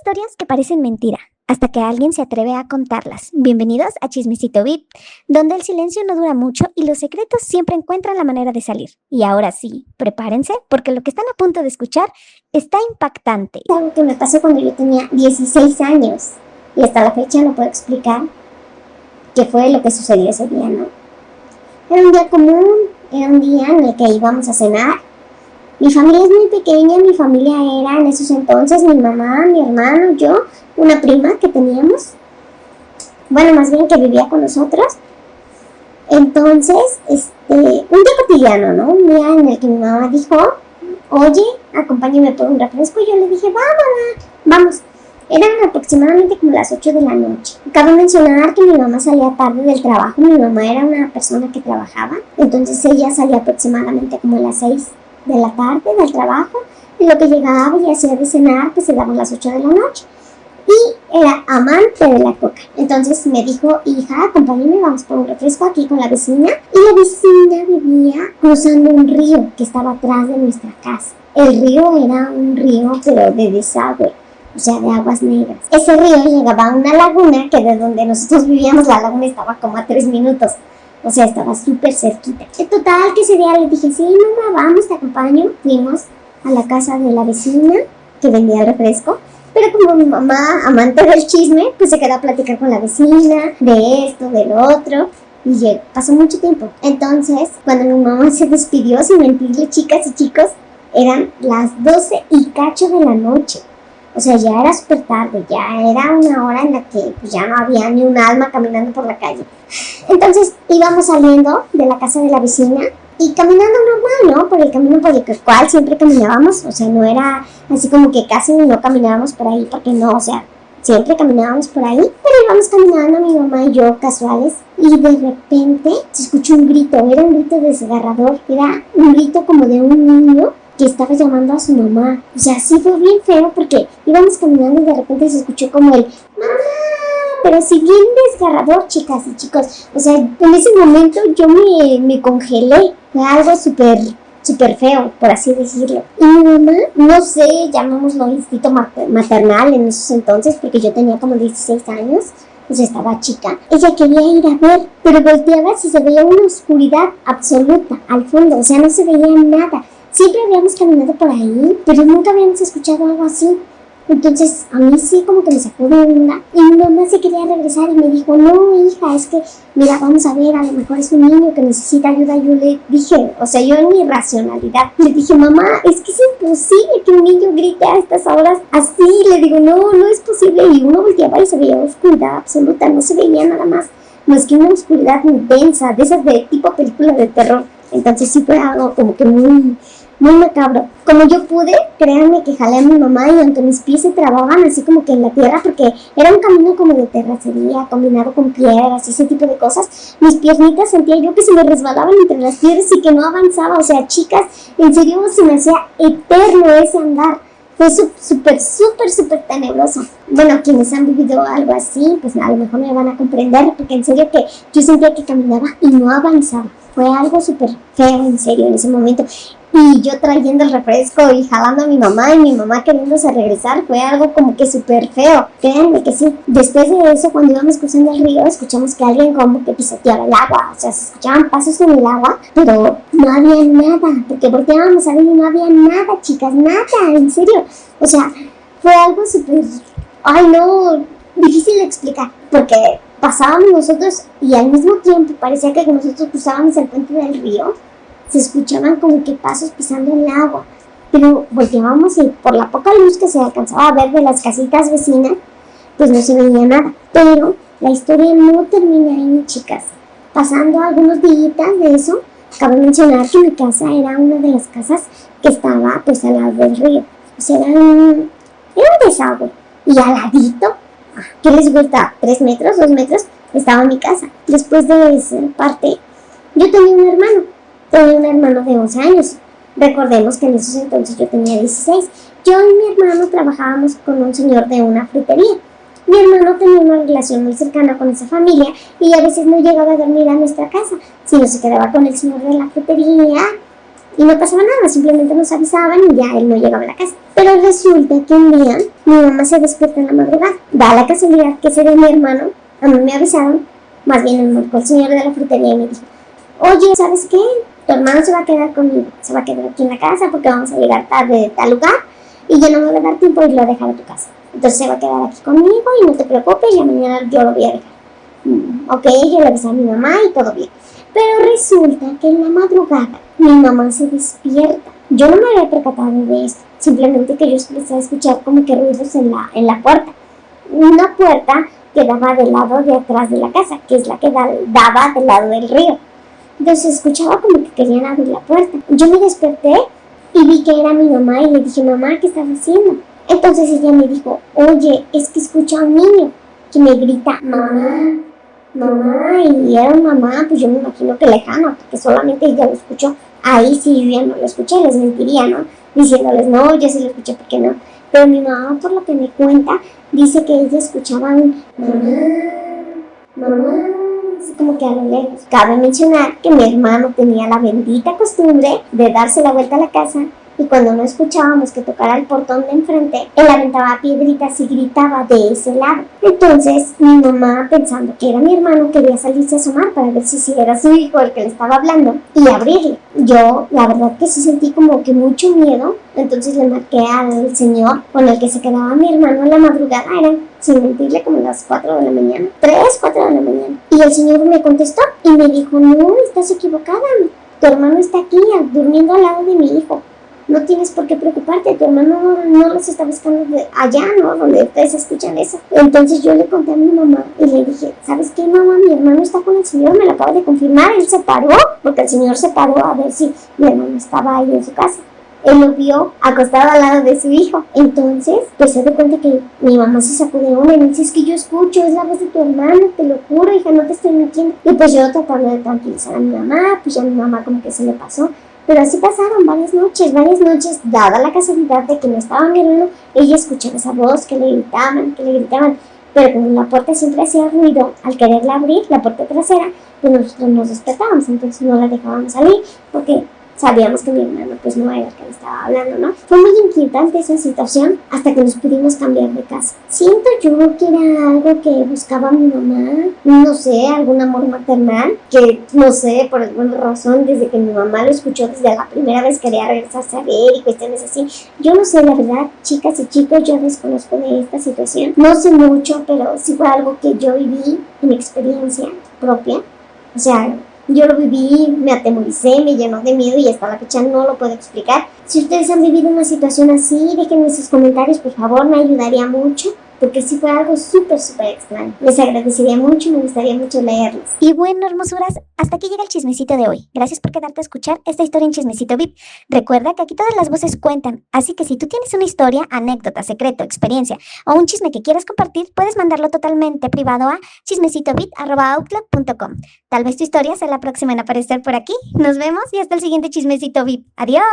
historias que parecen mentira, hasta que alguien se atreve a contarlas. Bienvenidos a Chismecito VIP, donde el silencio no dura mucho y los secretos siempre encuentran la manera de salir. Y ahora sí, prepárense, porque lo que están a punto de escuchar está impactante. Algo que me pasó cuando yo tenía 16 años y hasta la fecha no puedo explicar qué fue lo que sucedió ese día, ¿no? Era un día común, era un día en el que íbamos a cenar. Mi familia es muy pequeña, mi familia era en esos entonces mi mamá, mi hermano, yo, una prima que teníamos, bueno, más bien que vivía con nosotros. Entonces, un día cotidiano, ¿no? Un día en el que mi mamá dijo, oye, acompáñame por un refresco, y yo le dije, vamos. Eran aproximadamente como las 8 de la noche. Cabe mencionar que mi mamá salía tarde del trabajo. Mi mamá era una persona que trabajaba, entonces ella salía aproximadamente como a las 6 de la tarde del trabajo, y lo que llegaba y hacía de cenar, pues se daban las 8 de la noche. Y era amante de la coca. Entonces me dijo, hija, acompáñame, vamos por un refresco aquí con la vecina. Y la vecina vivía cruzando un río que estaba atrás de nuestra casa. El río era un río, pero de desagüe, o sea, de aguas negras. Ese río llegaba a una laguna que de donde nosotros vivíamos, la laguna estaba como a 3 minutos. O sea, estaba súper cerquita. En total, que ese día le dije, sí, mamá, vamos, te acompaño. Fuimos a la casa de la vecina que vendía el refresco. Pero como mi mamá, amante del chisme, pues se quedó a platicar con la vecina de esto, del otro. Y pasó mucho tiempo. Entonces, cuando mi mamá se despidió, sin mentirle, chicas y chicos, eran las 12 y cacho de la noche. O sea, ya era súper tarde, ya era una hora en la que pues, ya no había ni un alma caminando por la calle. Entonces íbamos saliendo de la casa de la vecina y caminando normal, ¿no? Por el camino por el cual siempre caminábamos. O sea, no era así como que casi no caminábamos por ahí, porque no, o sea, siempre caminábamos por ahí. Pero íbamos caminando mi mamá y yo casuales, y de repente se escuchó un grito. Era un grito desgarrador, era un grito como de un niño que estaba llamando a su mamá. O sea, sí fue bien feo porque íbamos caminando y de repente se escuchó como el ¡mamá! Pero sí bien desgarrador, chicas y chicos. O sea, en ese momento yo me congelé. Fue algo súper feo, por así decirlo. Y mi mamá, no sé, llamémoslo instinto maternal en esos entonces, porque yo tenía como 16 años. O sea, estaba chica. Ella quería ir a ver, pero volteaba y se veía una oscuridad absoluta al fondo. O sea, no se veía nada. Siempre habíamos caminado por ahí, pero nunca habíamos escuchado algo así. Entonces, a mí sí como que me sacó de onda. Y mi mamá se quería regresar y me dijo, no, hija, es que, mira, vamos a ver, a lo mejor es un niño que necesita ayuda. Yo le dije, o sea, yo en mi racionalidad, le dije, mamá, es que es imposible que un niño grite a estas horas así. Le digo, no es posible. Y uno volteaba y se veía oscuridad absoluta, no se veía nada más. No es que una oscuridad intensa, de esas de tipo película de terror. Entonces sí fue algo como que muy macabro. Como yo pude, créanme que jalé a mi mamá, y aunque mis pies se trababan así como que en la tierra, porque era un camino como de terracería, combinado con piedras y ese tipo de cosas, mis piernitas sentía yo que se me resbalaban entre las piedras y que no avanzaba. O sea, chicas, en serio se me hacía eterno ese andar. Fue súper tenebroso. Bueno, quienes han vivido algo así, pues a lo mejor me van a comprender, porque en serio que yo sentía que caminaba y no avanzaba. Fue algo súper feo, en serio, en ese momento. Y yo trayendo el refresco y jalando a mi mamá, y mi mamá queriéndose regresar, fue algo como que súper feo. Créanme que sí. Después de eso, cuando íbamos cruzando el río, escuchamos que alguien como que pisoteaba el agua. O sea, se escuchaban pasos en el agua, pero no había nada. Porque volteábamos a ver y no había nada, chicas, nada, en serio. O sea, fue algo súper... Ay, no, difícil de explicar. Porque pasábamos nosotros y al mismo tiempo parecía que nosotros cruzábamos el puente del río. Se escuchaban como que pasos pisando el agua, pero volteábamos y por la poca luz que se alcanzaba a ver de las casitas vecinas, pues no se veía nada. Pero la historia no termina ahí, chicas. Pasando algunos días de eso, cabe mencionar que mi casa era una de las casas que estaba pues al lado del río. O sea, era un desagüe. Y al ladito, ¿qué les gusta? 3 metros, 2 metros, estaba mi casa. Después de esa parte, yo tenía un hermano de 11 años. Recordemos que en esos entonces yo tenía 16. Yo y mi hermano trabajábamos con un señor de una frutería. Mi hermano tenía una relación muy cercana con esa familia y a veces no llegaba a dormir a nuestra casa, sino se quedaba con el señor de la frutería y no pasaba nada, simplemente nos avisaban y ya él no llegaba a la casa. Pero resulta que un día mi mamá se despierta en la madrugada. Da la casualidad que ese de mi hermano. A mí me avisaron, más bien me marcó el señor de la frutería y me dijo, oye, ¿sabes qué? Tu hermano se va a quedar conmigo, se va a quedar aquí en la casa porque vamos a llegar tarde de tal lugar y yo no me voy a dar tiempo de irlo a dejar a tu casa. Entonces se va a quedar aquí conmigo y no te preocupes, ya mañana yo lo voy a dejar. Ok, yo le avisé a mi mamá y todo bien. Pero resulta que en la madrugada mi mamá se despierta. Yo no me había percatado de esto, simplemente que yo empecé a escuchar como que ruidos en la puerta. Una puerta que daba del lado de atrás de la casa, que es la que daba del lado del río. Entonces escuchaba como que querían abrir la puerta. Yo me desperté y vi que era mi mamá y le dije, mamá, ¿qué estás haciendo? Entonces ella me dijo, oye, es que escucho a un niño que me grita, mamá, mamá, y era una mamá, pues yo me imagino que lejana, porque solamente ella lo escuchó. Ahí sí yo ya no lo escuché, les mentiría, ¿no? Diciéndoles, no, yo sí lo escuché, ¿por qué no? Pero mi mamá, por lo que me cuenta, dice que ella escuchaba un mamá, mamá, así como que a lo lejos. Cabe mencionar que mi hermano tenía la bendita costumbre de darse la vuelta a la casa y cuando no escuchábamos que tocara el portón de enfrente, él aventaba piedritas y gritaba de ese lado. Entonces mi mamá, pensando que era mi hermano, quería salirse a asomar para ver si era su hijo el que le estaba hablando y abrirle. Yo, la verdad que sí sentí como que mucho miedo, entonces le marqué al señor con el que se quedaba mi hermano en la madrugada, eran, sin mentirle, como las 4 de la mañana, 3, 4 de la mañana. Y el señor me contestó y me dijo, no, estás equivocada, tu hermano está aquí, durmiendo al lado de mi hijo. No tienes por qué preocuparte, tu hermano no los está buscando allá, ¿no? Donde ustedes escuchan eso. Entonces yo le conté a mi mamá y le dije, ¿sabes qué, mamá? Mi hermano está con el señor, me lo acaba de confirmar, él se paró, porque el señor se paró a ver si mi hermano estaba ahí en su casa. Él lo vio acostado al lado de su hijo. Entonces, pues se dio cuenta que mi mamá se sacó de onda y me dice, es que yo escucho, es la voz de tu hermano, te lo juro, hija, no te estoy mintiendo. Y pues yo tratando de tranquilizar a mi mamá, pues ya mi mamá como que se le pasó. Pero así pasaron varias noches, dada la casualidad de que no estaba mi hermano, ella escuchaba esa voz que le gritaban, pero como la puerta siempre hacía ruido, al quererla abrir, la puerta trasera, pues nosotros nos despertábamos, entonces no la dejábamos salir, porque sabíamos que mi hermano pues no era el que le estaba hablando, ¿no? Fue muy inquietante esa situación hasta que nos pudimos cambiar de casa. Siento yo que era algo que buscaba mi mamá, no sé, algún amor maternal, que no sé, por alguna razón, desde que mi mamá lo escuchó desde la primera vez quería regresarse a ver y cuestiones así. Yo no sé, la verdad, chicas y chicos, yo desconozco de esta situación. No sé mucho, pero sí fue algo que yo viví en experiencia propia. O sea, yo lo viví, me atemoricé, me llenó de miedo y hasta la fecha no lo puedo explicar. Si ustedes han vivido una situación así, déjenme sus comentarios, por favor, me ayudaría mucho. Porque sí fue algo súper extraño. Les agradecería mucho y me gustaría mucho leerlos. Y bueno, hermosuras, hasta aquí llega el chismecito de hoy. Gracias por quedarte a escuchar esta historia en Chismecito VIP. Recuerda que aquí todas las voces cuentan, así que si tú tienes una historia, anécdota, secreto, experiencia o un chisme que quieras compartir, puedes mandarlo totalmente privado a chismecitobip@outlook.com. Tal vez tu historia sea la próxima en aparecer por aquí. Nos vemos y hasta el siguiente Chismecito VIP. ¡Adiós!